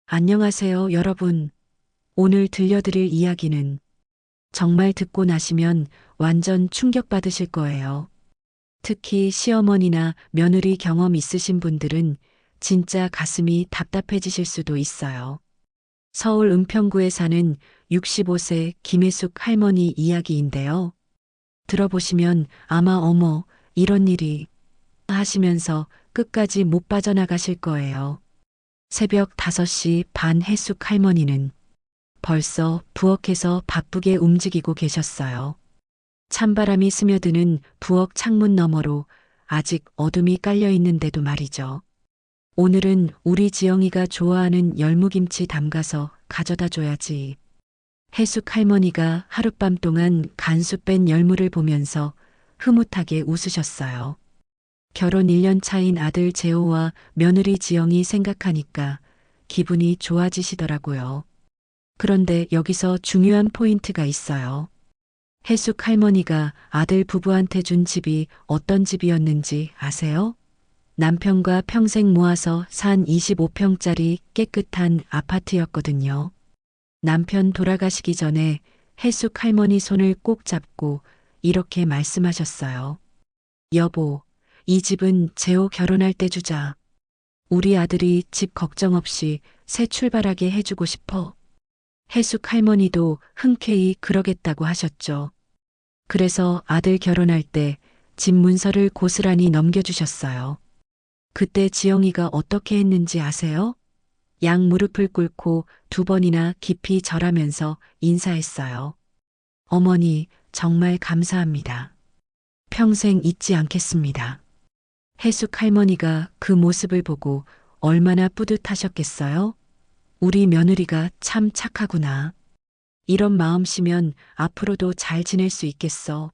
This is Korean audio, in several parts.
안녕하세요, 여러분. 오늘 들려드릴 이야기는 정말 듣고 나시면 완전 충격받으실 거예요. 특히 시어머니나 며느리 경험 있으신 분들은 진짜 가슴이 답답해지실 수도 있어요. 서울 은평구에 사는 65세 김혜숙 할머니 이야기인데요. 들어보시면 아마 어머, 이런 일이 하시면서 끝까지 못 빠져나가실 거예요. 새벽 5시 반 혜숙 할머니는 벌써 부엌에서 바쁘게 움직이고 계셨어요. 찬바람이 스며드는 부엌 창문 너머로 아직 어둠이 깔려 있는데도 말이죠. 오늘은 우리 지영이가 좋아하는 열무김치 담가서 가져다 줘야지. 혜숙 할머니가 하룻밤 동안 간수 뺀 열무를 보면서 흐뭇하게 웃으셨어요. 결혼 1년 차인 아들 재호와 며느리 지영이 생각하니까 기분이 좋아지시더라고요. 그런데 여기서 중요한 포인트가 있어요. 혜숙 할머니가 아들 부부한테 준 집이 어떤 집이었는지 아세요? 남편과 평생 모아서 산 25평짜리 깨끗한 아파트였거든요. 남편 돌아가시기 전에 혜숙 할머니 손을 꼭 잡고 이렇게 말씀하셨어요. 여보, 이 집은 재호 결혼할 때 주자. 우리 아들이 집 걱정 없이 새 출발하게 해주고 싶어. 혜숙 할머니도 흔쾌히 그러겠다고 하셨죠. 그래서 아들 결혼할 때 집 문서를 고스란히 넘겨주셨어요. 그때 지영이가 어떻게 했는지 아세요? 양 무릎을 꿇고 2번이나 깊이 절하면서 인사했어요. 어머니, 정말 감사합니다. 평생 잊지 않겠습니다. 혜숙 할머니가 그 모습을 보고 얼마나 뿌듯하셨겠어요? 우리 며느리가 참 착하구나. 이런 마음씨면 앞으로도 잘 지낼 수 있겠어.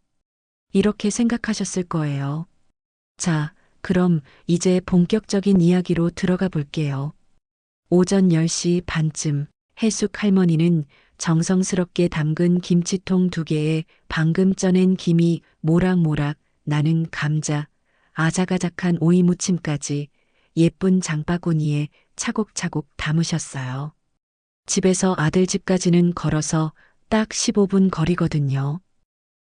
이렇게 생각하셨을 거예요. 자, 그럼 이제 본격적인 이야기로 들어가 볼게요. 오전 10시 반쯤 혜숙 할머니는 정성스럽게 담근 김치통 2개에 방금 쪄낸 김이 모락모락 나는 감자, 아작아작한 오이 무침까지 예쁜 장바구니에 차곡차곡 담으셨어요. 집에서 아들 집까지는 걸어서 딱 15분 거리거든요.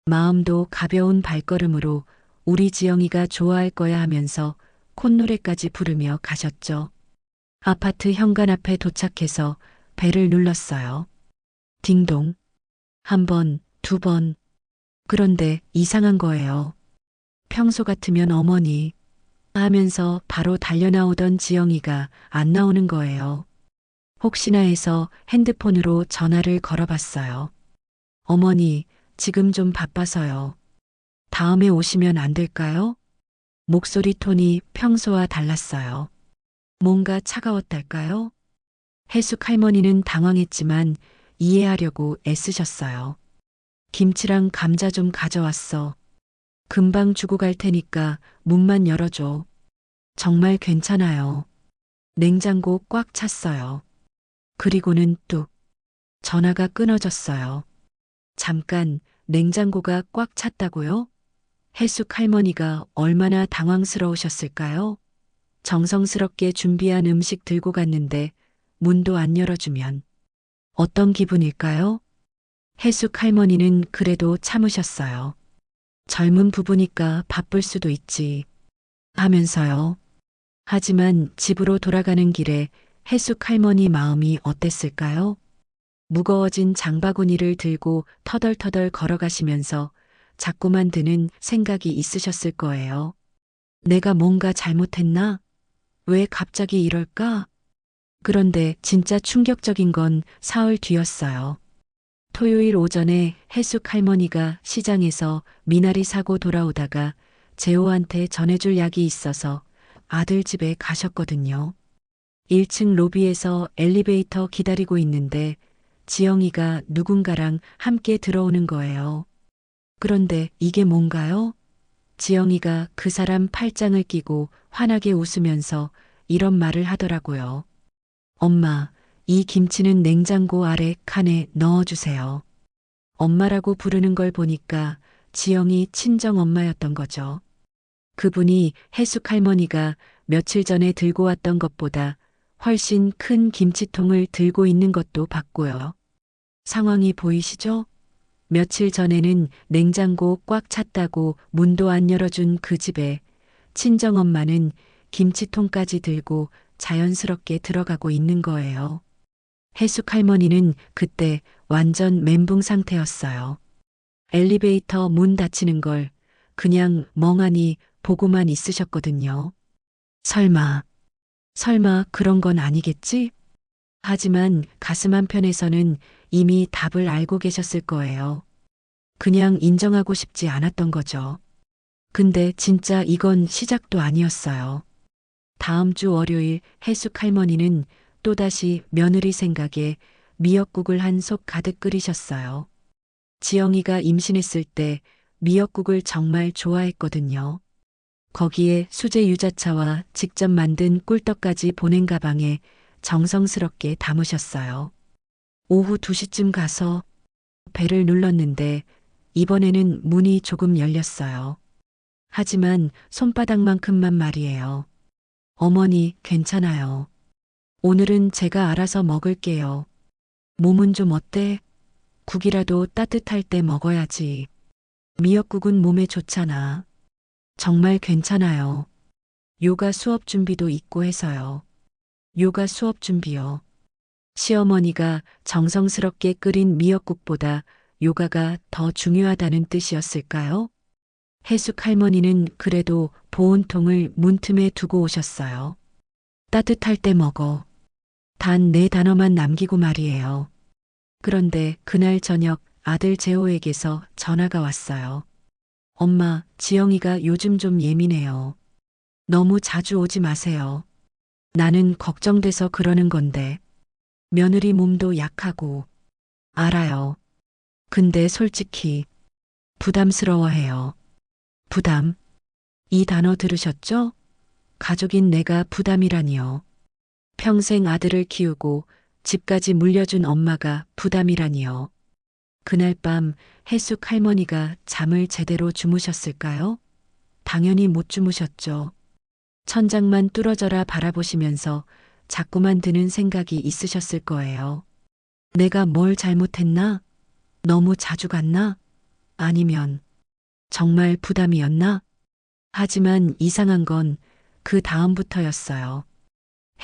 마음도 가벼운 발걸음으로 우리 지영이가 좋아할 거야 하면서 콧노래까지 부르며 가셨죠. 아파트 현관 앞에 도착해서 벨을 눌렀어요. 딩동. 1번, 2번. 그런데 이상한 거예요. 평소 같으면 어머니 하면서 바로 달려나오던 지영이가 안 나오는 거예요. 혹시나 해서 핸드폰으로 전화를 걸어봤어요. 어머니, 지금 좀 바빠서요. 다음에 오시면 안 될까요? 목소리 톤이 평소와 달랐어요. 뭔가 차가웠달까요? 혜숙 할머니는 당황했지만 이해하려고 애쓰셨어요. 김치랑 감자 좀 가져왔어. 금방 주고 갈 테니까 문만 열어줘. 정말 괜찮아요. 냉장고 꽉 찼어요. 그리고는 뚝. 전화가 끊어졌어요. 잠깐 냉장고가 꽉 찼다고요? 혜숙 할머니가 얼마나 당황스러우셨을까요? 정성스럽게 준비한 음식 들고 갔는데 문도 안 열어주면 어떤 기분일까요? 혜숙 할머니는 그래도 참으셨어요. 젊은 부부니까 바쁠 수도 있지 하면서요. 하지만 집으로 돌아가는 길에 혜숙 할머니 마음이 어땠을까요? 무거워진 장바구니를 들고 터덜터덜 걸어가시면서 자꾸만 드는 생각이 있으셨을 거예요. 내가 뭔가 잘못했나? 왜 갑자기 이럴까? 그런데 진짜 충격적인 건 사흘 뒤였어요. 토요일 오전에 혜숙 할머니가 시장에서 미나리 사고 돌아오다가 재호한테 전해줄 약이 있어서 아들 집에 가셨거든요. 1층 로비에서 엘리베이터 기다리고 있는데 지영이가 누군가랑 함께 들어오는 거예요. 그런데 이게 뭔가요? 지영이가 그 사람 팔짱을 끼고 환하게 웃으면서 이런 말을 하더라고요. 엄마, 이 김치는 냉장고 아래 칸에 넣어주세요. 엄마라고 부르는 걸 보니까 지영이 친정 엄마였던 거죠. 그분이 혜숙 할머니가 며칠 전에 들고 왔던 것보다 훨씬 큰 김치통을 들고 있는 것도 봤고요. 상황이 보이시죠? 며칠 전에는 냉장고 꽉 찼다고 문도 안 열어준 그 집에 친정엄마는 김치통까지 들고 자연스럽게 들어가고 있는 거예요. 해숙 할머니는 그때 완전 멘붕 상태였어요. 엘리베이터 문 닫히는 걸 그냥 멍하니 보고만 있으셨거든요. 설마, 설마 그런 건 아니겠지? 하지만 가슴 한편에서는 이미 답을 알고 계셨을 거예요. 그냥 인정하고 싶지 않았던 거죠. 근데 진짜 이건 시작도 아니었어요. 다음 주 월요일 해숙 할머니는 또다시 며느리 생각에 미역국을 한 솥 가득 끓이셨어요. 지영이가 임신했을 때 미역국을 정말 좋아했거든요. 거기에 수제 유자차와 직접 만든 꿀떡까지 보낸 가방에 정성스럽게 담으셨어요. 오후 2시쯤 가서 배를 눌렀는데 이번에는 문이 조금 열렸어요. 하지만 손바닥만큼만 말이에요. 어머니, 괜찮아요. 오늘은 제가 알아서 먹을게요. 몸은 좀 어때? 국이라도 따뜻할 때 먹어야지. 미역국은 몸에 좋잖아. 정말 괜찮아요. 요가 수업 준비도 있고 해서요. 요가 수업 준비요. 시어머니가 정성스럽게 끓인 미역국보다 요가가 더 중요하다는 뜻이었을까요? 해숙 할머니는 그래도 보온통을 문틈에 두고 오셨어요. 따뜻할 때 먹어. 단 4단어만 남기고 말이에요. 그런데 그날 저녁 아들 재호에게서 전화가 왔어요. 엄마, 지영이가 요즘 좀 예민해요. 너무 자주 오지 마세요. 나는 걱정돼서 그러는 건데. 며느리 몸도 약하고. 알아요. 근데 솔직히 부담스러워해요. 부담. 이 단어 들으셨죠? 가족인 내가 부담이라니요. 평생 아들을 키우고 집까지 물려준 엄마가 부담이라니요. 그날 밤 해숙 할머니가 잠을 제대로 주무셨을까요? 당연히 못 주무셨죠. 천장만 뚫어져라 바라보시면서 자꾸만 드는 생각이 있으셨을 거예요. 내가 뭘 잘못했나? 너무 자주 갔나? 아니면 정말 부담이었나? 하지만 이상한 건 그 다음부터였어요.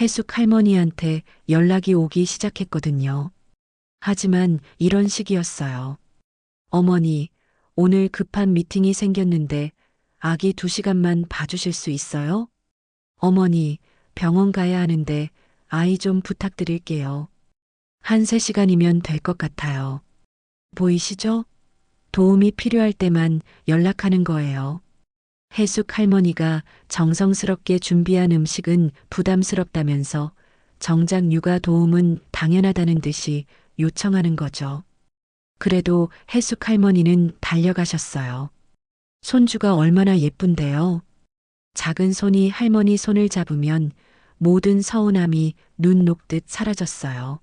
해숙 할머니한테 연락이 오기 시작했거든요. 하지만 이런 식이었어요. 어머니, 오늘 급한 미팅이 생겼는데 아기 2시간만 봐주실 수 있어요? 어머니, 병원 가야 하는데 아이 좀 부탁드릴게요. 한 3시간이면 될 것 같아요. 보이시죠? 도움이 필요할 때만 연락하는 거예요. 해숙 할머니가 정성스럽게 준비한 음식은 부담스럽다면서 정작 육아 도움은 당연하다는 듯이 요청하는 거죠. 그래도 해숙 할머니는 달려가셨어요. 손주가 얼마나 예쁜데요. 작은 손이 할머니 손을 잡으면 모든 서운함이 눈 녹듯 사라졌어요.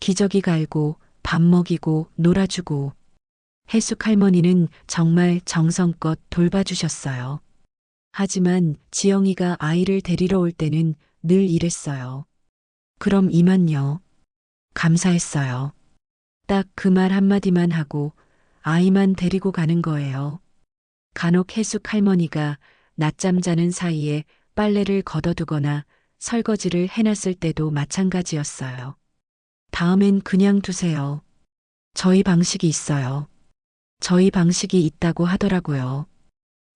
기저귀 갈고 밥 먹이고 놀아주고 해숙 할머니는 정말 정성껏 돌봐주셨어요. 하지만 지영이가 아이를 데리러 올 때는 늘 이랬어요. 그럼 이만요. 감사했어요. 딱 그 말 한마디만 하고 아이만 데리고 가는 거예요. 간혹 해숙 할머니가 낮잠 자는 사이에 빨래를 걷어두거나 설거지를 해놨을 때도 마찬가지였어요. 다음엔 그냥 두세요. 저희 방식이 있어요. 저희 방식이 있다고 하더라고요.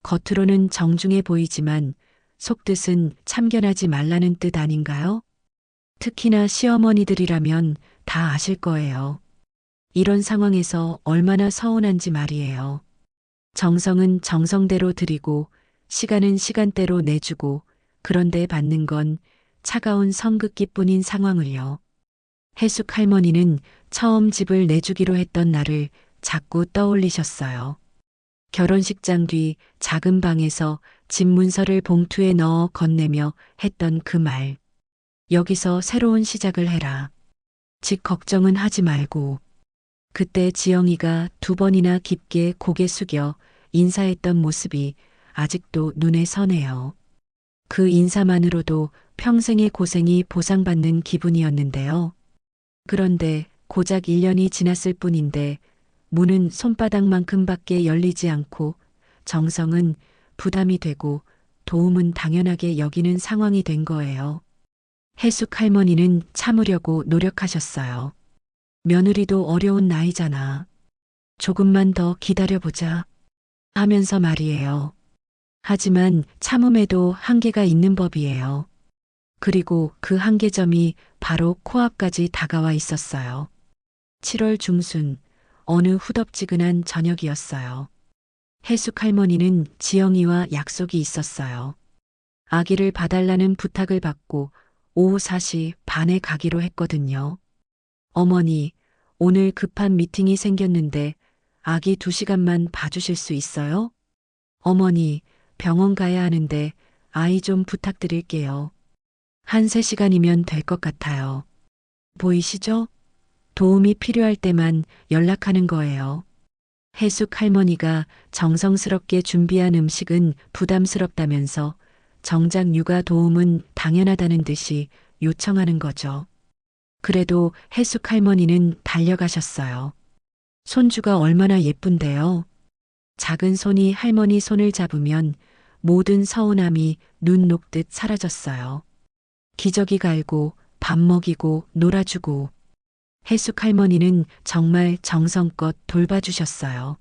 겉으로는 정중해 보이지만 속뜻은 참견하지 말라는 뜻 아닌가요? 특히나 시어머니들이라면 다 아실 거예요. 이런 상황에서 얼마나 서운한지 말이에요. 정성은 정성대로 드리고 시간은 시간대로 내주고 그런데 받는 건 차가운 성급기뿐인 상황을요. 해숙 할머니는 처음 집을 내주기로 했던 날을 자꾸 떠올리셨어요. 결혼식장 뒤 작은 방에서 집 문서를 봉투에 넣어 건네며 했던 그 말. 여기서 새로운 시작을 해라. 집 걱정은 하지 말고. 그때 지영이가 2번이나 깊게 고개 숙여 인사했던 모습이 아직도 눈에 선해요. 그 인사만으로도 평생의 고생이 보상받는 기분이었는데요. 그런데 고작 1년이 지났을 뿐인데 문은 손바닥만큼밖에 열리지 않고 정성은 부담이 되고 도움은 당연하게 여기는 상황이 된 거예요. 해숙 할머니는 참으려고 노력하셨어요. 며느리도 어려운 나이잖아. 조금만 더 기다려보자 하면서 말이에요. 하지만 참음에도 한계가 있는 법이에요. 그리고 그 한계점이 바로 코앞까지 다가와 있었어요. 7월 중순, 어느 후덥지근한 저녁이었어요. 해숙 할머니는 지영이와 약속이 있었어요. 아기를 봐달라는 부탁을 받고 오후 4시 반에 가기로 했거든요. 어머니, 오늘 급한 미팅이 생겼는데 아기 2시간만 봐주실 수 있어요? 어머니, 병원 가야 하는데 아이 좀 부탁드릴게요. 한 3시간이면 될 것 같아요. 보이시죠? 도움이 필요할 때만 연락하는 거예요. 해숙 할머니가 정성스럽게 준비한 음식은 부담스럽다면서 정작 육아 도움은 당연하다는 듯이 요청하는 거죠. 그래도 해숙 할머니는 달려가셨어요. 손주가 얼마나 예쁜데요. 작은 손이 할머니 손을 잡으면 모든 서운함이 눈 녹듯 사라졌어요. 기저귀 갈고 밥 먹이고 놀아주고 해숙 할머니는 정말 정성껏 돌봐주셨어요.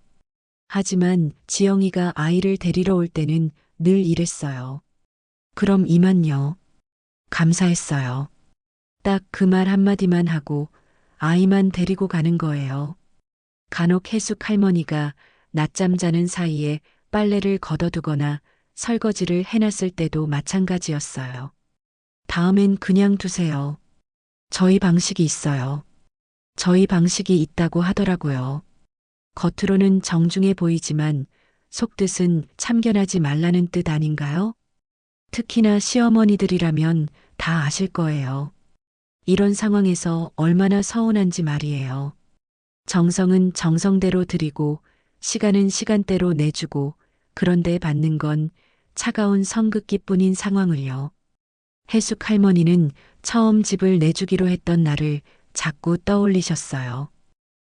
하지만 지영이가 아이를 데리러 올 때는 늘 이랬어요. 그럼 이만요. 감사했어요. 딱 그 말 한마디만 하고 아이만 데리고 가는 거예요. 간혹 해숙 할머니가 낮잠 자는 사이에 빨래를 걷어두거나 설거지를 해놨을 때도 마찬가지였어요. 다음엔 그냥 두세요. 저희 방식이 있어요. 저희 방식이 있다고 하더라고요. 겉으로는 정중해 보이지만 속뜻은 참견하지 말라는 뜻 아닌가요? 특히나 시어머니들이라면 다 아실 거예요. 이런 상황에서 얼마나 서운한지 말이에요. 정성은 정성대로 드리고 시간은 시간대로 내주고 그런데 받는 건 차가운 성급기뿐인 상황을요. 해숙 할머니는 처음 집을 내주기로 했던 날을 자꾸 떠올리셨어요.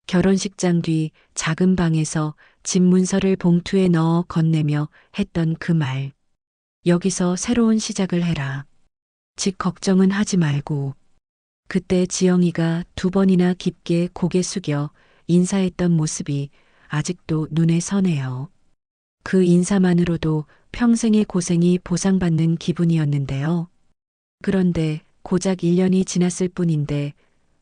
결혼식장 뒤 작은 방에서 집 문서를 봉투에 넣어 건네며 했던 그 말. 여기서 새로운 시작을 해라. 집 걱정은 하지 말고. 그때 지영이가 2번이나 깊게 고개 숙여 인사했던 모습이 아직도 눈에 선해요. 그 인사만으로도 평생의 고생이 보상받는 기분이었는데요. 그런데 고작 1년이 지났을 뿐인데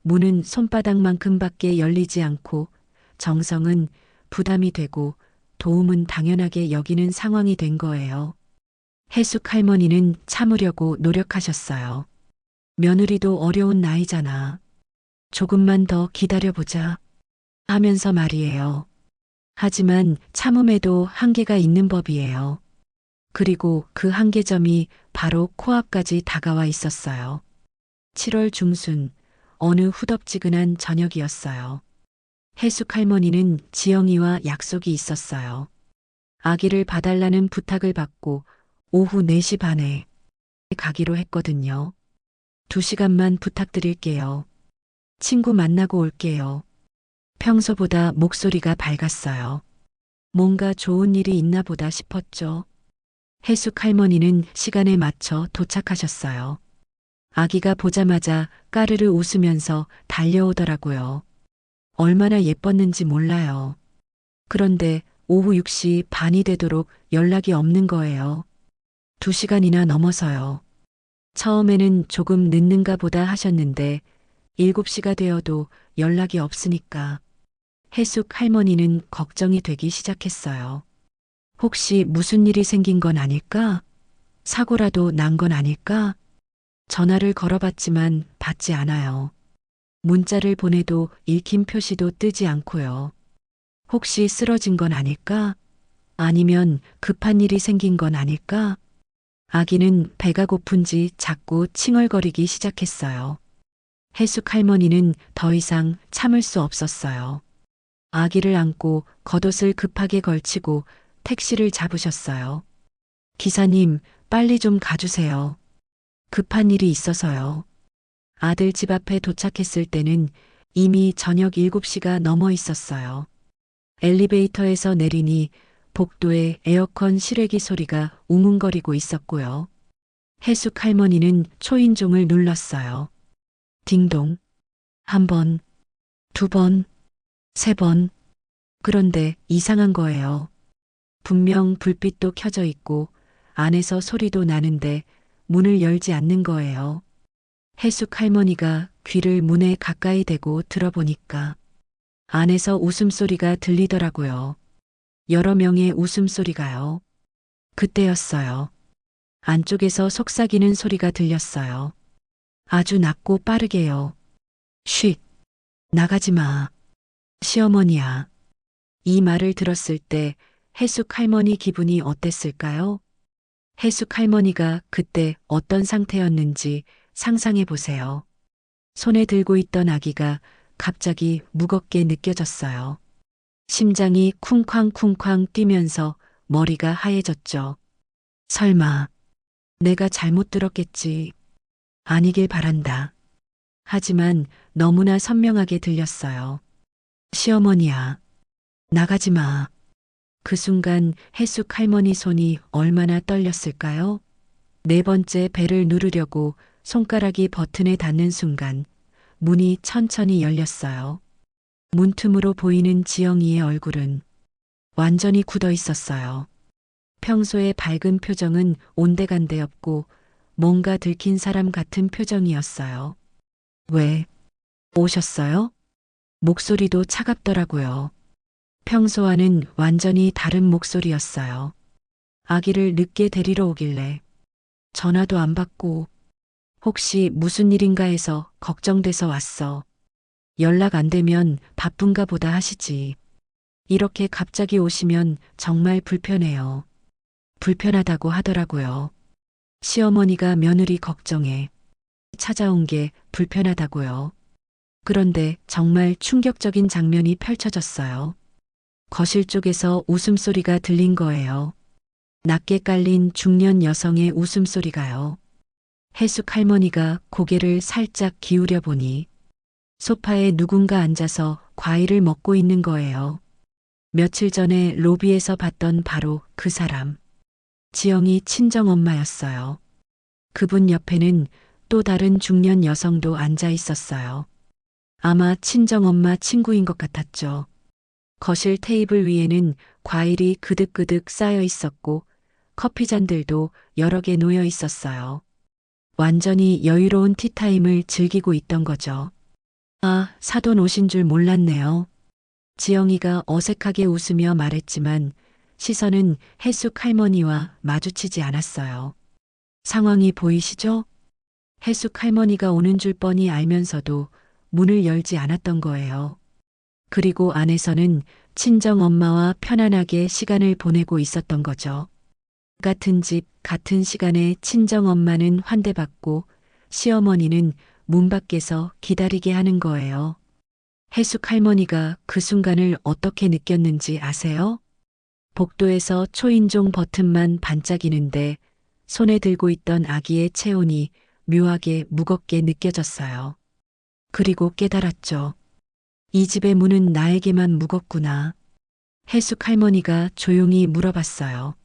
문은 손바닥만큼밖에 열리지 않고 정성은 부담이 되고 도움은 당연하게 여기는 상황이 된 거예요. 해숙 할머니는 참으려고 노력하셨어요. 며느리도 어려운 나이잖아. 조금만 더 기다려보자 하면서 말이에요. 하지만 참음에도 한계가 있는 법이에요. 그리고 그 한계점이 바로 코앞까지 다가와 있었어요. 7월 중순, 어느 후덥지근한 저녁이었어요. 해숙 할머니는 지영이와 약속이 있었어요. 아기를 봐달라는 부탁을 받고 오후 4시 반에 가기로 했거든요. 2시간만 부탁드릴게요. 친구 만나고 올게요. 평소보다 목소리가 밝았어요. 뭔가 좋은 일이 있나 보다 싶었죠. 해숙 할머니는 시간에 맞춰 도착하셨어요. 아기가 보자마자 까르르 웃으면서 달려오더라고요. 얼마나 예뻤는지 몰라요. 그런데 오후 6시 반이 되도록 연락이 없는 거예요. 2시간이나 넘어서요. 처음에는 조금 늦는가 보다 하셨는데 7시가 되어도 연락이 없으니까 해숙 할머니는 걱정이 되기 시작했어요. 혹시 무슨 일이 생긴 건 아닐까? 사고라도 난 건 아닐까? 전화를 걸어봤지만 받지 않아요. 문자를 보내도 읽힌 표시도 뜨지 않고요. 혹시 쓰러진 건 아닐까? 아니면 급한 일이 생긴 건 아닐까? 아기는 배가 고픈지 자꾸 칭얼거리기 시작했어요. 해숙 할머니는 더 이상 참을 수 없었어요. 아기를 안고 겉옷을 급하게 걸치고 택시를 잡으셨어요. 기사님, 빨리 좀 가주세요. 급한 일이 있어서요. 아들 집 앞에 도착했을 때는 이미 저녁 7시가 넘어 있었어요. 엘리베이터에서 내리니 복도에 에어컨 실외기 소리가 웅웅거리고 있었고요. 해숙 할머니는 초인종을 눌렀어요. 딩동. 한 번, 두 번, 세 번. 그런데 이상한 거예요. 분명 불빛도 켜져 있고 안에서 소리도 나는데 문을 열지 않는 거예요. 해숙 할머니가 귀를 문에 가까이 대고 들어보니까 안에서 웃음소리가 들리더라고요. 여러 명의 웃음소리가요. 그때였어요. 안쪽에서 속삭이는 소리가 들렸어요. 아주 낮고 빠르게요. 쉿! 나가지 마. 시어머니야. 이 말을 들었을 때 해숙 할머니 기분이 어땠을까요? 해숙 할머니가 그때 어떤 상태였는지 상상해 보세요. 손에 들고 있던 아기가 갑자기 무겁게 느껴졌어요. 심장이 쿵쾅쿵쾅 뛰면서 머리가 하얘졌죠. 설마 내가 잘못 들었겠지. 아니길 바란다. 하지만 너무나 선명하게 들렸어요. 시어머니야, 나가지 마. 그 순간 해숙 할머니 손이 얼마나 떨렸을까요? 네 번째 벨을 누르려고 손가락이 버튼에 닿는 순간 문이 천천히 열렸어요. 문틈으로 보이는 지영이의 얼굴은 완전히 굳어 있었어요. 평소의 밝은 표정은 온데간데 없고 뭔가 들킨 사람 같은 표정이었어요. 왜 오셨어요? 목소리도 차갑더라고요. 평소와는 완전히 다른 목소리였어요. 아기를 늦게 데리러 오길래 전화도 안 받고 혹시 무슨 일인가 해서 걱정돼서 왔어. 연락 안 되면 바쁜가 보다 하시지. 이렇게 갑자기 오시면 정말 불편해요. 불편하다고 하더라고요. 시어머니가 며느리 걱정해 찾아온 게 불편하다고요. 그런데 정말 충격적인 장면이 펼쳐졌어요. 거실 쪽에서 웃음소리가 들린 거예요. 낮게 깔린 중년 여성의 웃음소리가요. 해숙 할머니가 고개를 살짝 기울여 보니 소파에 누군가 앉아서 과일을 먹고 있는 거예요. 며칠 전에 로비에서 봤던 바로 그 사람. 지영이 친정엄마였어요. 그분 옆에는 또 다른 중년 여성도 앉아 있었어요. 아마 친정엄마 친구인 것 같았죠. 거실 테이블 위에는 과일이 그득그득 쌓여 있었고 커피잔들도 여러 개 놓여 있었어요. 완전히 여유로운 티타임을 즐기고 있던 거죠. 아, 사돈 오신 줄 몰랐네요. 지영이가 어색하게 웃으며 말했지만 시선은 해숙 할머니와 마주치지 않았어요. 상황이 보이시죠? 해숙 할머니가 오는 줄 뻔히 알면서도 문을 열지 않았던 거예요. 그리고 안에서는 친정 엄마와 편안하게 시간을 보내고 있었던 거죠. 같은 집, 같은 시간에 친정 엄마는 환대받고 시어머니는 문 밖에서 기다리게 하는 거예요. 해숙 할머니가 그 순간을 어떻게 느꼈는지 아세요? 복도에서 초인종 버튼만 반짝이는데 손에 들고 있던 아기의 체온이 묘하게 무겁게 느껴졌어요. 그리고 깨달았죠. 이 집의 문은 나에게만 무겁구나. 해숙 할머니가 조용히 물어봤어요.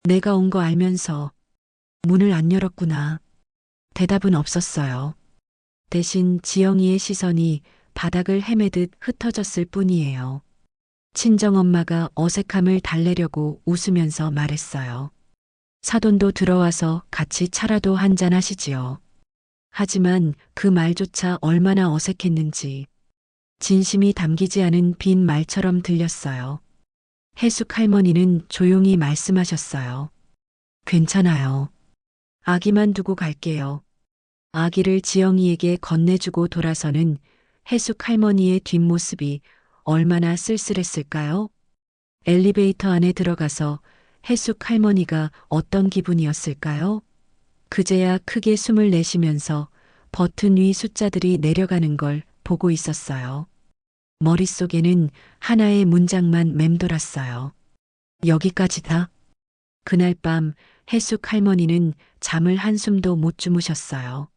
내가 온 거 알면서 문을 안 열었구나. 대답은 없었어요. 대신 지영이의 시선이 바닥을 헤매듯 흩어졌을 뿐이에요. 친정엄마가 어색함을 달래려고 웃으면서 말했어요. 사돈도 들어와서 같이 차라도 한잔 하시지요. 하지만 그 말조차 얼마나 어색했는지 진심이 담기지 않은 빈 말처럼 들렸어요. 해숙 할머니는 조용히 말씀하셨어요. 괜찮아요. 아기만 두고 갈게요. 아기를 지영이에게 건네주고 돌아서는 해숙 할머니의 뒷모습이 얼마나 쓸쓸했을까요? 엘리베이터 안에 들어가서 해숙 할머니가 어떤 기분이었을까요? 그제야 크게 숨을 내쉬면서 버튼 위 숫자들이 내려가는 걸 보고 있었어요. 머릿속에는 하나의 문장만 맴돌았어요. 여기까지다. 그날 밤 해숙 할머니는 잠을 한숨도 못 주무셨어요.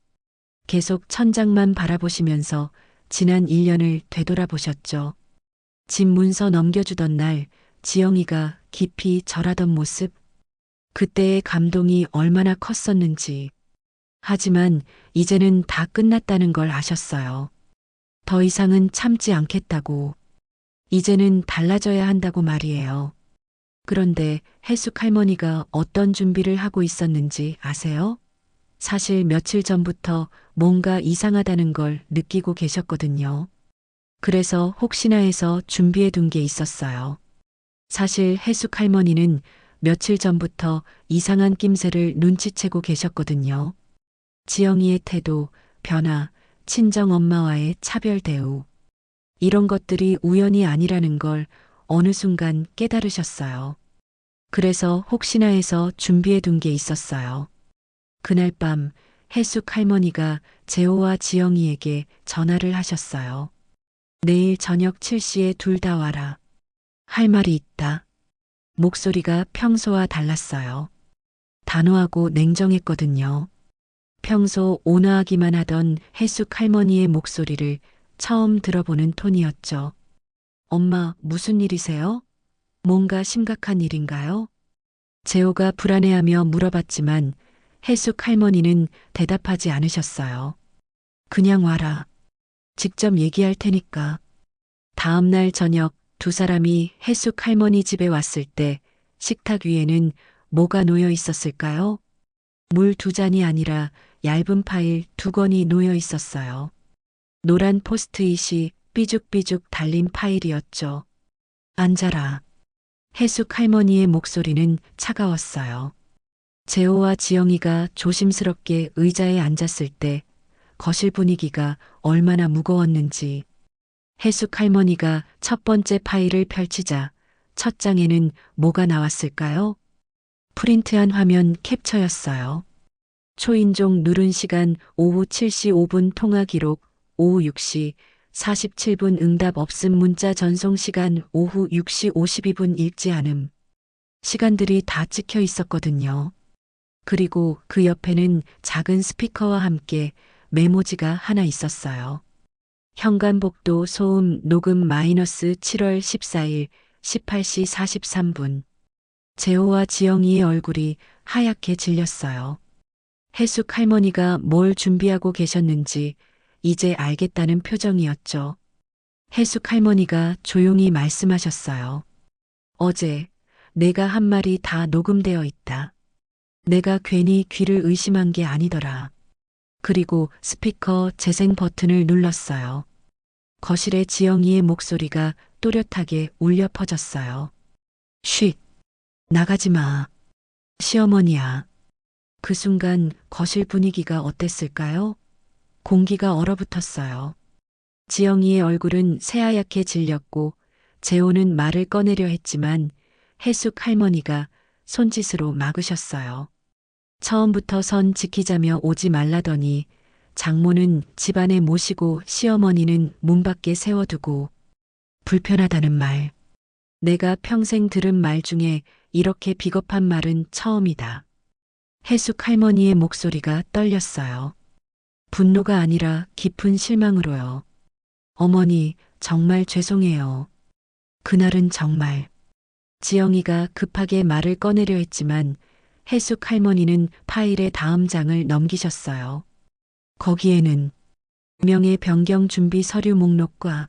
계속 천장만 바라보시면서 지난 1년을 되돌아보셨죠. 집 문서 넘겨주던 날 지영이가 깊이 절하던 모습, 그때의 감동이 얼마나 컸었는지. 하지만 이제는 다 끝났다는 걸 아셨어요. 더 이상은 참지 않겠다고. 이제는 달라져야 한다고 말이에요. 그런데 해숙 할머니가 어떤 준비를 하고 있었는지 아세요? 사실 며칠 전부터 뭔가 이상하다는 걸 느끼고 계셨거든요. 그래서 혹시나 해서 준비해 둔 게 있었어요. 사실 해숙 할머니는 며칠 전부터 이상한 낌새를 눈치채고 계셨거든요. 지영이의 태도, 변화, 친정 엄마와의 차별 대우. 이런 것들이 우연이 아니라는 걸 어느 순간 깨달으셨어요. 그래서 혹시나 해서 준비해 둔 게 있었어요. 그날 밤 해숙 할머니가 재호와 지영이에게 전화를 하셨어요. 내일 저녁 7시에 둘 다 와라. 할 말이 있다. 목소리가 평소와 달랐어요. 단호하고 냉정했거든요. 평소 온화하기만 하던 해숙 할머니의 목소리를 처음 들어보는 톤이었죠. 엄마, 무슨 일이세요? 뭔가 심각한 일인가요? 재호가 불안해하며 물어봤지만 해숙 할머니는 대답하지 않으셨어요. 그냥 와라. 직접 얘기할 테니까. 다음 날 저녁 두 사람이 해숙 할머니 집에 왔을 때 식탁 위에는 뭐가 놓여 있었을까요? 물 두 잔이 아니라 얇은 파일 두 권이 놓여 있었어요. 노란 포스트잇이 삐죽삐죽 달린 파일이었죠. 앉아라. 해숙 할머니의 목소리는 차가웠어요. 재호와 지영이가 조심스럽게 의자에 앉았을 때 거실 분위기가 얼마나 무거웠는지. 해숙 할머니가 첫 번째 파일을 펼치자 첫 장에는 뭐가 나왔을까요? 프린트한 화면 캡처였어요. 초인종 누른 시간 오후 7시 5분 통화 기록, 오후 6시 47분 응답 없음 문자 전송 시간 오후 6시 52분 읽지 않음. 시간들이 다 찍혀 있었거든요. 그리고 그 옆에는 작은 스피커와 함께 메모지가 하나 있었어요. 현관복도 소음 녹음 마이너스 7월 14일 18시 43분. 재호와 지영이의 얼굴이 하얗게 질렸어요. 해숙 할머니가 뭘 준비하고 계셨는지 이제 알겠다는 표정이었죠. 해숙 할머니가 조용히 말씀하셨어요. 어제 내가 한 말이 다 녹음되어 있다. 내가 괜히 귀를 의심한 게 아니더라. 그리고 스피커 재생 버튼을 눌렀어요. 거실에 지영이의 목소리가 또렷하게 울려 퍼졌어요. 쉿! 나가지 마. 시어머니야. 그 순간 거실 분위기가 어땠을까요? 공기가 얼어붙었어요. 지영이의 얼굴은 새하얗게 질렸고 재호는 말을 꺼내려 했지만 해숙 할머니가 손짓으로 막으셨어요. 처음부터 선 지키자며 오지 말라더니 장모는 집안에 모시고 시어머니는 문 밖에 세워두고 불편하다는 말. 내가 평생 들은 말 중에 이렇게 비겁한 말은 처음이다. 해숙 할머니의 목소리가 떨렸어요. 분노가 아니라 깊은 실망으로요. 어머니, 정말 죄송해요. 그날은 정말. 지영이가 급하게 말을 꺼내려 했지만 해숙 할머니는 파일의 다음 장을 넘기셨어요. 거기에는 명예 변경 준비 서류 목록과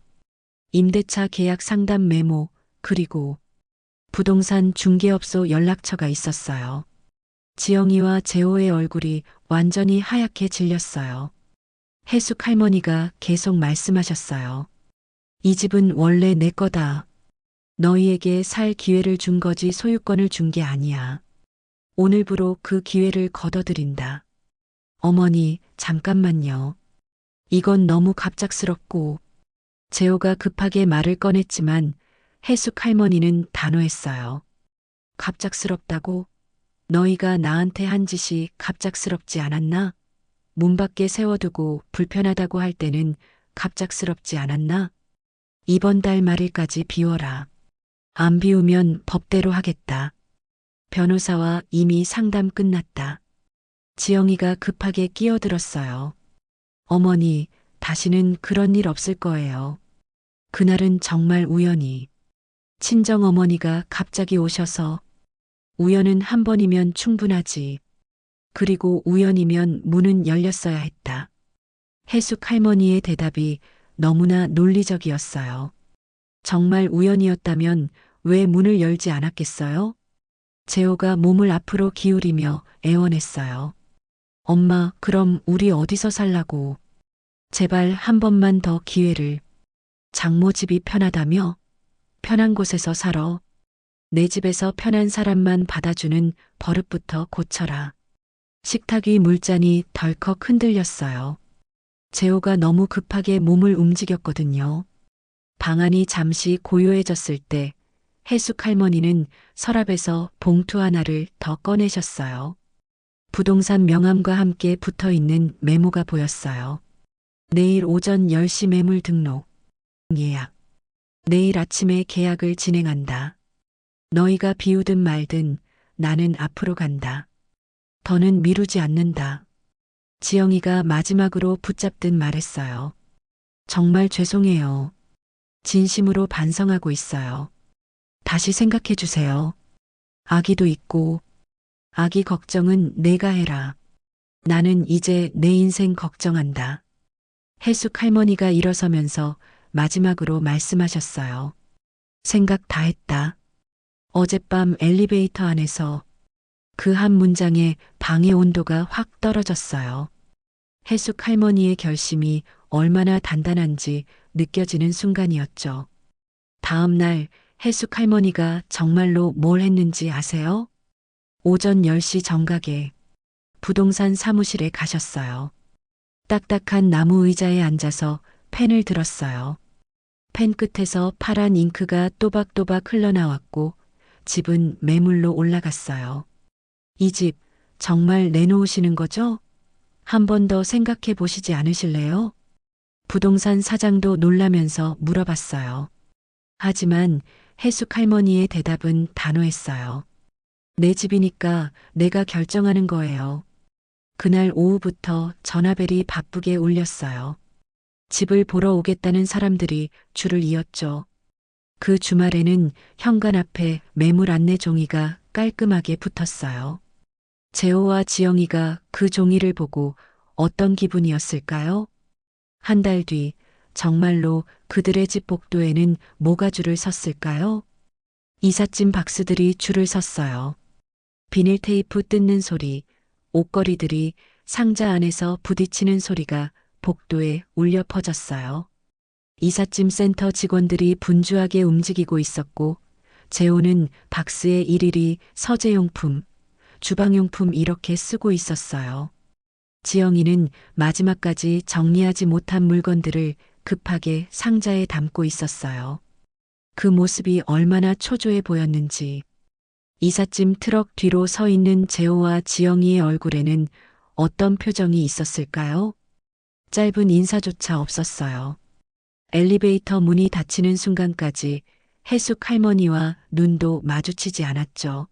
임대차 계약 상담 메모, 그리고 부동산 중개업소 연락처가 있었어요. 지영이와 재호의 얼굴이 완전히 하얗게 질렸어요. 해숙 할머니가 계속 말씀하셨어요. 이 집은 원래 내 거다. 너희에게 살 기회를 준 거지 소유권을 준 게 아니야. 오늘부로 그 기회를 거둬들인다. 어머니, 잠깐만요. 이건 너무 갑작스럽고. 재호가 급하게 말을 꺼냈지만 해숙 할머니는 단호했어요. 갑작스럽다고? 너희가 나한테 한 짓이 갑작스럽지 않았나? 문 밖에 세워두고 불편하다고 할 때는 갑작스럽지 않았나? 이번 달 말일까지 비워라. 안 비우면 법대로 하겠다. 변호사와 이미 상담 끝났다. 지영이가 급하게 끼어들었어요. 어머니, 다시는 그런 일 없을 거예요. 그날은 정말 우연히 친정 어머니가 갑자기 오셔서 우연은 한 번이면 충분하지. 그리고 우연이면 문은 열렸어야 했다. 해숙 할머니의 대답이 너무나 논리적이었어요. 정말 우연이었다면 왜 문을 열지 않았겠어요? 재호가 몸을 앞으로 기울이며 애원했어요. 엄마, 그럼 우리 어디서 살라고? 제발 한 번만 더 기회를. 장모 집이 편하다며? 편한 곳에서 살아. 내 집에서 편한 사람만 받아주는 버릇부터 고쳐라. 식탁 위 물잔이 덜컥 흔들렸어요. 재호가 너무 급하게 몸을 움직였거든요. 방안이 잠시 고요해졌을 때 해숙 할머니는 서랍에서 봉투 하나를 더 꺼내셨어요. 부동산 명함과 함께 붙어 있는 메모가 보였어요. 내일 오전 10시 매물 등록. 예약. 내일 아침에 계약을 진행한다. 너희가 비우든 말든 나는 앞으로 간다. 더는 미루지 않는다. 지영이가 마지막으로 붙잡듯 말했어요. 정말 죄송해요. 진심으로 반성하고 있어요. 다시 생각해 주세요. 아기도 있고, 아기 걱정은 내가 해라. 나는 이제 내 인생 걱정한다. 해숙 할머니가 일어서면서 마지막으로 말씀하셨어요. 생각 다 했다. 어젯밤 엘리베이터 안에서 그 한 문장에 방의 온도가 확 떨어졌어요. 해숙 할머니의 결심이 얼마나 단단한지 느껴지는 순간이었죠. 다음 날 해숙 할머니가 정말로 뭘 했는지 아세요? 오전 10시 정각에 부동산 사무실에 가셨어요. 딱딱한 나무 의자에 앉아서 펜을 들었어요. 펜 끝에서 파란 잉크가 또박또박 흘러나왔고 집은 매물로 올라갔어요. 이 집 정말 내놓으시는 거죠? 한 번 더 생각해 보시지 않으실래요? 부동산 사장도 놀라면서 물어봤어요. 하지만 해숙 할머니의 대답은 단호했어요. 내 집이니까 내가 결정하는 거예요. 그날 오후부터 전화벨이 바쁘게 울렸어요. 집을 보러 오겠다는 사람들이 줄을 이었죠. 그 주말에는 현관 앞에 매물 안내 종이가 깔끔하게 붙었어요. 재호와 지영이가 그 종이를 보고 어떤 기분이었을까요? 한 달 뒤 정말로 그들의 집 복도에는 뭐가 줄을 섰을까요? 이삿짐 박스들이 줄을 섰어요. 비닐 테이프 뜯는 소리, 옷걸이들이 상자 안에서 부딪히는 소리가 복도에 울려 퍼졌어요. 이삿짐 센터 직원들이 분주하게 움직이고 있었고, 재호는 박스에 일일이 서재용품, 주방용품 이렇게 쓰고 있었어요. 지영이는 마지막까지 정리하지 못한 물건들을 급하게 상자에 담고 있었어요. 그 모습이 얼마나 초조해 보였는지. 이삿짐 트럭 뒤로 서 있는 재호와 지영이의 얼굴에는 어떤 표정이 있었을까요? 짧은 인사조차 없었어요. 엘리베이터 문이 닫히는 순간까지 해숙 할머니와 눈도 마주치지 않았죠.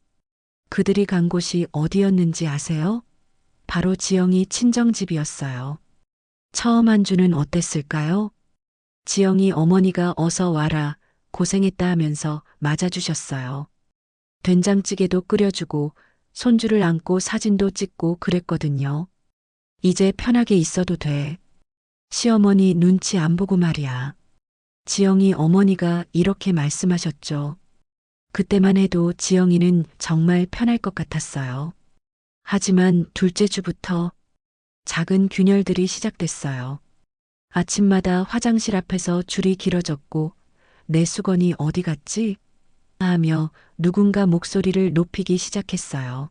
그들이 간 곳이 어디였는지 아세요? 바로 지영이 친정집이었어요. 처음 한 주는 어땠을까요? 지영이 어머니가 어서 와라, 고생했다 하면서 맞아주셨어요. 된장찌개도 끓여주고 손주를 안고 사진도 찍고 그랬거든요. 이제 편하게 있어도 돼. 시어머니 눈치 안 보고 말이야. 지영이 어머니가 이렇게 말씀하셨죠. 그때만 해도 지영이는 정말 편할 것 같았어요. 하지만 둘째 주부터 작은 균열들이 시작됐어요. 아침마다 화장실 앞에서 줄이 길어졌고 내 수건이 어디 갔지? 하며 누군가 목소리를 높이기 시작했어요.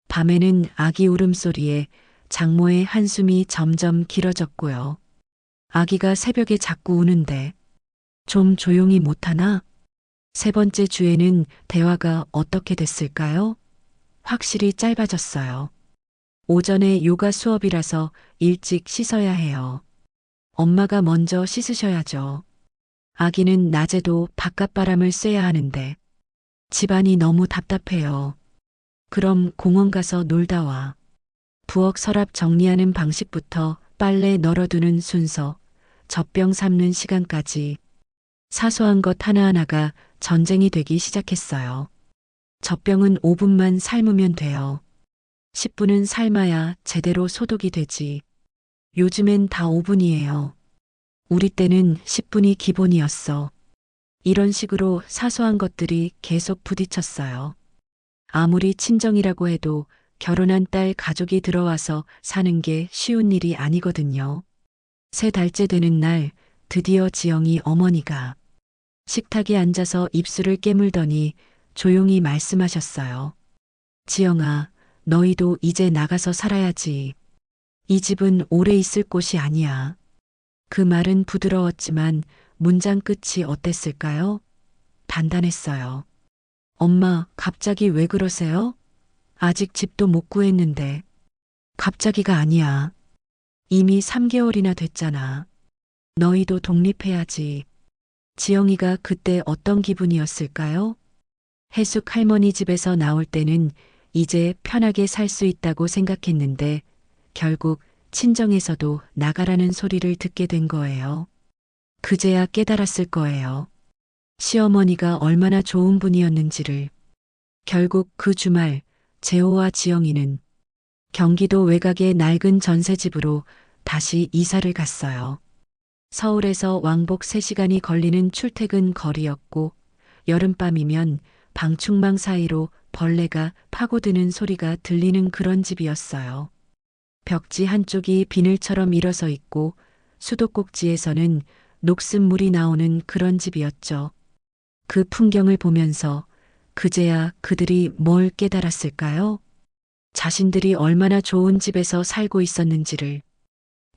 밤에는 아기 울음소리에 장모의 한숨이 점점 길어졌고요. 아기가 새벽에 자꾸 우는데 좀 조용히 못하나? 세 번째 주에는 대화가 어떻게 됐을까요? 확실히 짧아졌어요. 오전에 요가 수업이라서 일찍 씻어야 해요. 엄마가 먼저 씻으셔야죠. 아기는 낮에도 바깥바람을 쐬야 하는데 집안이 너무 답답해요. 그럼 공원 가서 놀다 와. 부엌 서랍 정리하는 방식부터 빨래 널어두는 순서, 젖병 삶는 시간까지 사소한 것 하나하나가 전쟁이 되기 시작했어요. 젖병은 5분만 삶으면 돼요. 10분은 삶아야 제대로 소독이 되지. 요즘엔 다 5분이에요. 우리 때는 10분이 기본이었어. 이런 식으로 사소한 것들이 계속 부딪혔어요. 아무리 친정이라고 해도 결혼한 딸 가족이 들어와서 사는 게 쉬운 일이 아니거든요. 3달째 되는 날 드디어 지영이 어머니가 식탁에 앉아서 입술을 깨물더니 조용히 말씀하셨어요. 지영아, 너희도 이제 나가서 살아야지. 이 집은 오래 있을 곳이 아니야. 그 말은 부드러웠지만 문장 끝이 어땠을까요? 단단했어요. 엄마, 갑자기 왜 그러세요? 아직 집도 못 구했는데. 갑자기가 아니야. 이미 3개월이나 됐잖아. 너희도 독립해야지. 지영이가 그때 어떤 기분이었을까요? 해숙 할머니 집에서 나올 때는 이제 편하게 살 수 있다고 생각했는데 결국 친정에서도 나가라는 소리를 듣게 된 거예요. 그제야 깨달았을 거예요. 시어머니가 얼마나 좋은 분이었는지를. 결국 그 주말 재호와 지영이는 경기도 외곽의 낡은 전셋집으로 다시 이사를 갔어요. 서울에서 왕복 3시간이 걸리는 출퇴근 거리였고 여름밤이면 방충망 사이로 벌레가 파고드는 소리가 들리는 그런 집이었어요. 벽지 한쪽이 비늘처럼 일어서 있고 수도꼭지에서는 녹슨물이 나오는 그런 집이었죠. 그 풍경을 보면서 그제야 그들이 뭘 깨달았을까요? 자신들이 얼마나 좋은 집에서 살고 있었는지를,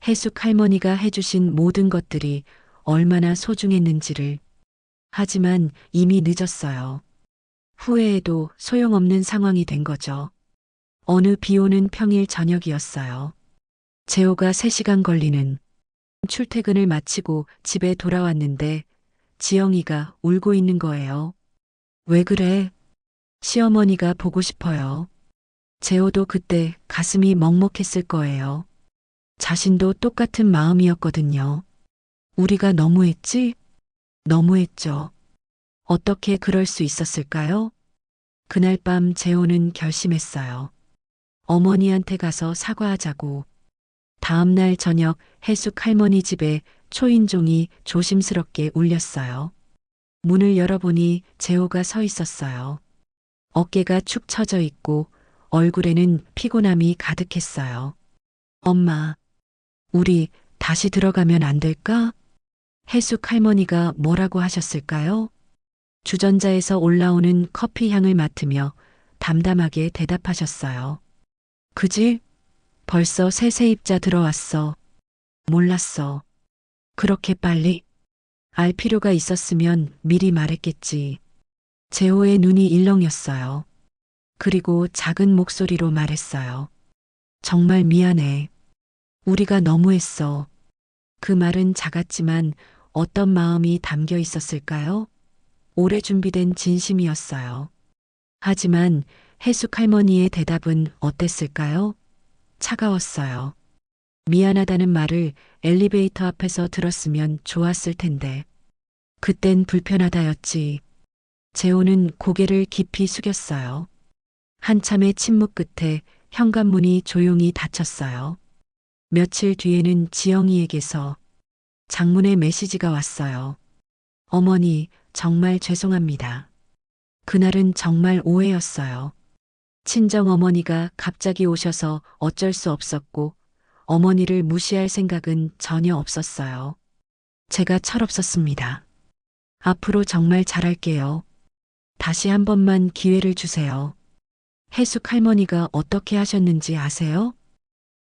해숙 할머니가 해주신 모든 것들이 얼마나 소중했는지를. 하지만 이미 늦었어요. 후회해도 소용없는 상황이 된 거죠. 어느 비 오는 평일 저녁이었어요. 재호가 3시간 걸리는 출퇴근을 마치고 집에 돌아왔는데 지영이가 울고 있는 거예요. 왜 그래? 시어머니가 보고 싶어요. 재호도 그때 가슴이 먹먹했을 거예요. 자신도 똑같은 마음이었거든요. 우리가 너무했지? 너무했죠. 어떻게 그럴 수 있었을까요? 그날 밤 재호는 결심했어요. 어머니한테 가서 사과하자고. 다음날 저녁 해숙 할머니 집에 초인종이 조심스럽게 울렸어요. 문을 열어보니 재호가 서 있었어요. 어깨가 축 처져 있고 얼굴에는 피곤함이 가득했어요. 엄마, 우리 다시 들어가면 안 될까? 해숙 할머니가 뭐라고 하셨을까요? 주전자에서 올라오는 커피 향을 맡으며 담담하게 대답하셨어요. 그지? 벌써 새 세입자 들어왔어. 몰랐어. 그렇게 빨리? 알 필요가 있었으면 미리 말했겠지. 재호의 눈이 일렁였어요. 그리고 작은 목소리로 말했어요. 정말 미안해. 우리가 너무했어. 그 말은 작았지만 어떤 마음이 담겨 있었을까요? 오래 준비된 진심이었어요. 하지만 해숙 할머니의 대답은 어땠을까요? 차가웠어요. 미안하다는 말을 엘리베이터 앞에서 들었으면 좋았을 텐데. 그땐 불편하다였지. 재호는 고개를 깊이 숙였어요. 한참의 침묵 끝에 현관문이 조용히 닫혔어요. 며칠 뒤에는 지영이에게서 장문의 메시지가 왔어요. 어머니, 정말 죄송합니다. 그날은 정말 오해였어요. 친정 어머니가 갑자기 오셔서 어쩔 수 없었고 어머니를 무시할 생각은 전혀 없었어요. 제가 철없었습니다. 앞으로 정말 잘할게요. 다시 한 번만 기회를 주세요. 해숙 할머니가 어떻게 하셨는지 아세요?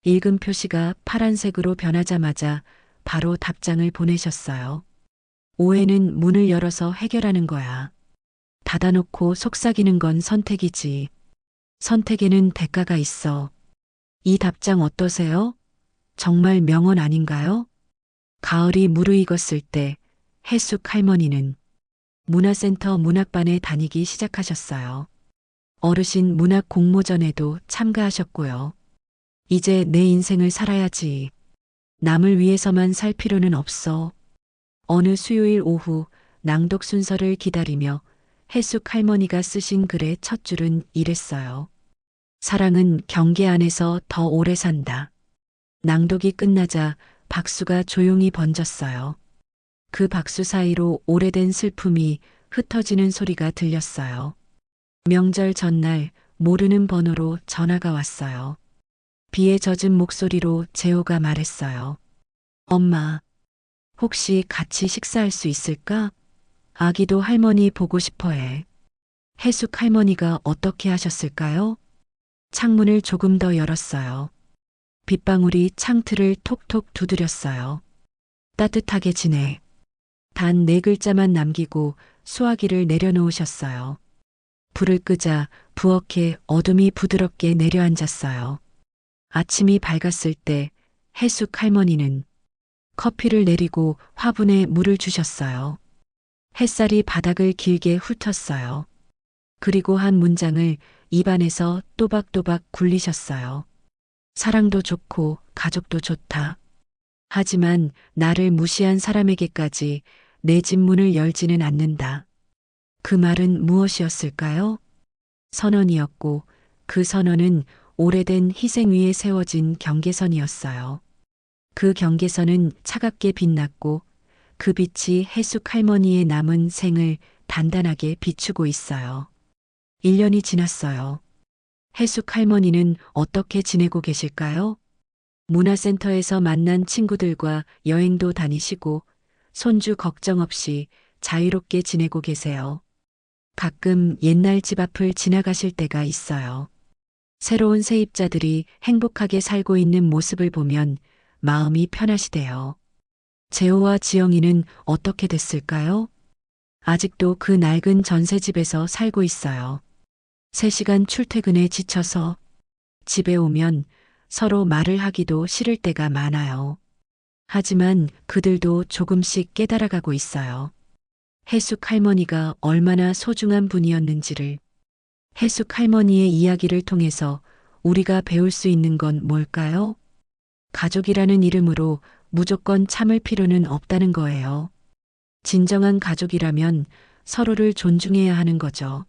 읽음 표시가 파란색으로 변하자마자 바로 답장을 보내셨어요. 오해는 문을 열어서 해결하는 거야. 닫아놓고 속삭이는 건 선택이지. 선택에는 대가가 있어. 이 답장 어떠세요? 정말 명언 아닌가요? 가을이 무르익었을 때 해숙 할머니는 문화센터 문학반에 다니기 시작하셨어요. 어르신 문학 공모전에도 참가하셨고요. 이제 내 인생을 살아야지. 남을 위해서만 살 필요는 없어. 어느 수요일 오후 낭독 순서를 기다리며 해숙 할머니가 쓰신 글의 첫 줄은 이랬어요. 사랑은 경계 안에서 더 오래 산다. 낭독이 끝나자 박수가 조용히 번졌어요. 그 박수 사이로 오래된 슬픔이 흩어지는 소리가 들렸어요. 명절 전날 모르는 번호로 전화가 왔어요. 비에 젖은 목소리로 재호가 말했어요. 엄마, 혹시 같이 식사할 수 있을까? 아기도 할머니 보고 싶어 해. 해숙 할머니가 어떻게 하셨을까요? 창문을 조금 더 열었어요. 빗방울이 창틀을 톡톡 두드렸어요. 따뜻하게 지내. 단 4글자만 남기고 수화기를 내려놓으셨어요. 불을 끄자 부엌에 어둠이 부드럽게 내려앉았어요. 아침이 밝았을 때 해숙 할머니는 커피를 내리고 화분에 물을 주셨어요. 햇살이 바닥을 길게 훑었어요. 그리고 한 문장을 입안에서 또박또박 굴리셨어요. 사랑도 좋고 가족도 좋다. 하지만 나를 무시한 사람에게까지 내 집 문을 열지는 않는다. 그 말은 무엇이었을까요? 선언이었고 그 선언은 오래된 희생 위에 세워진 경계선이었어요. 그 경계선은 차갑게 빛났고 그 빛이 해숙 할머니의 남은 생을 단단하게 비추고 있어요. 1년이 지났어요. 해숙 할머니는 어떻게 지내고 계실까요? 문화센터에서 만난 친구들과 여행도 다니시고 손주 걱정 없이 자유롭게 지내고 계세요. 가끔 옛날 집 앞을 지나가실 때가 있어요. 새로운 세입자들이 행복하게 살고 있는 모습을 보면 마음이 편하시대요. 재호와 지영이는 어떻게 됐을까요? 아직도 그 낡은 전셋집에서 살고 있어요. 3시간 출퇴근에 지쳐서 집에 오면 서로 말을 하기도 싫을 때가 많아요. 하지만 그들도 조금씩 깨달아가고 있어요. 해숙 할머니가 얼마나 소중한 분이었는지를. 해숙 할머니의 이야기를 통해서 우리가 배울 수 있는 건 뭘까요? 가족이라는 이름으로 무조건 참을 필요는 없다는 거예요. 진정한 가족이라면 서로를 존중해야 하는 거죠.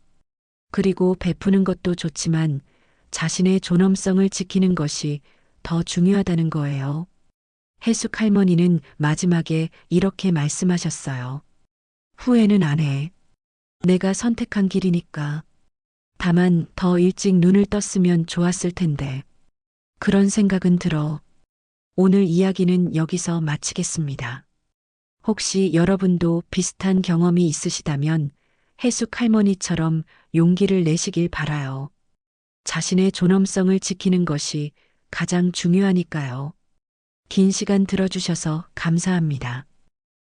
그리고 베푸는 것도 좋지만 자신의 존엄성을 지키는 것이 더 중요하다는 거예요. 해숙 할머니는 마지막에 이렇게 말씀하셨어요. 후회는 안 해. 내가 선택한 길이니까. 다만 더 일찍 눈을 떴으면 좋았을 텐데. 그런 생각은 들어. 오늘 이야기는 여기서 마치겠습니다. 혹시 여러분도 비슷한 경험이 있으시다면 해숙 할머니처럼 용기를 내시길 바라요. 자신의 존엄성을 지키는 것이 가장 중요하니까요. 긴 시간 들어주셔서 감사합니다.